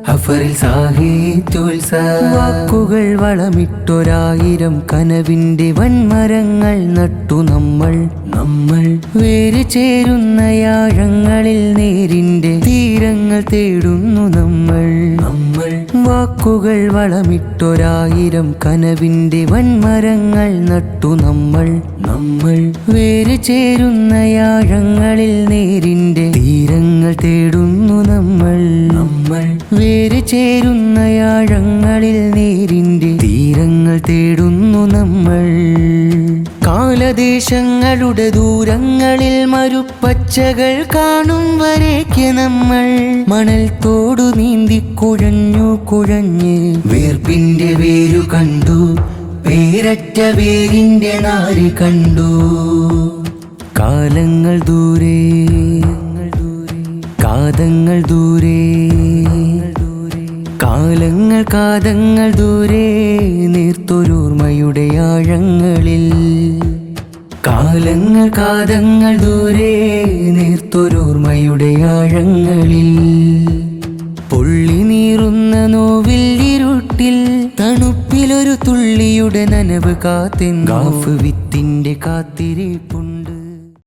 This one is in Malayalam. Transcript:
ഹഫറിൽ സാഹിത്യോത്സവം വാക്കുകൾ വളമിട്ടൊരായിരം കനവിന്റെ വൻമരങ്ങൾ നട്ടു നമ്മൾ വേര് ചേരുന്ന യാഴങ്ങളിൽ നേരിന്റെ തീരങ്ങൾ തേടുന്നു നമ്മൾ വാക്കുകൾ വളമിട്ടൊരായിരം കനവിന്റെ വൻമരങ്ങൾ നട്ടു നമ്മൾ വേര് ചേരുന്ന യാഴങ്ങളിൽ നേരിന്റെ തീരങ്ങൾ തേടുന്നു നമ്മൾ വേര് ചേരുന്ന യാഴങ്ങളിൽ നേരിന്റെ തീരങ്ങൾ തേടുന്നു നമ്മൾ കാലദേശങ്ങളുടെ ദൂരങ്ങളിൽ മരുപ്പച്ചകൾ കാണും വരേക്ക് നമ്മൾ മണൽ തോടു നീന്തി കുഴഞ്ഞ് വേർപ്പിന്റെ വേരു കണ്ടു പേരറ്റ വേരിന്റെ നാര് കണ്ടു കാലങ്ങൾ ദൂരെ കാതങ്ങൾ ദൂരെ കാതങ്ങൾ ദൂരെ നീർത്തൊരോർമ്മയുടെ ആഴങ്ങളിൽ കാതങ്ങൾ ദൂരെ നീർത്തൊരോർമ്മയുടെ ആഴങ്ങളിൽ പൊള്ളി നീറുന്ന നോവിൽ ഇരുട്ടിൽ തണുപ്പിലൊരു തുള്ളിയുടെ നനവ് കാത്തിൻ ഗാഫ് വിത്തിന്റെ കാത്തിരിപ്പുണ്ട്.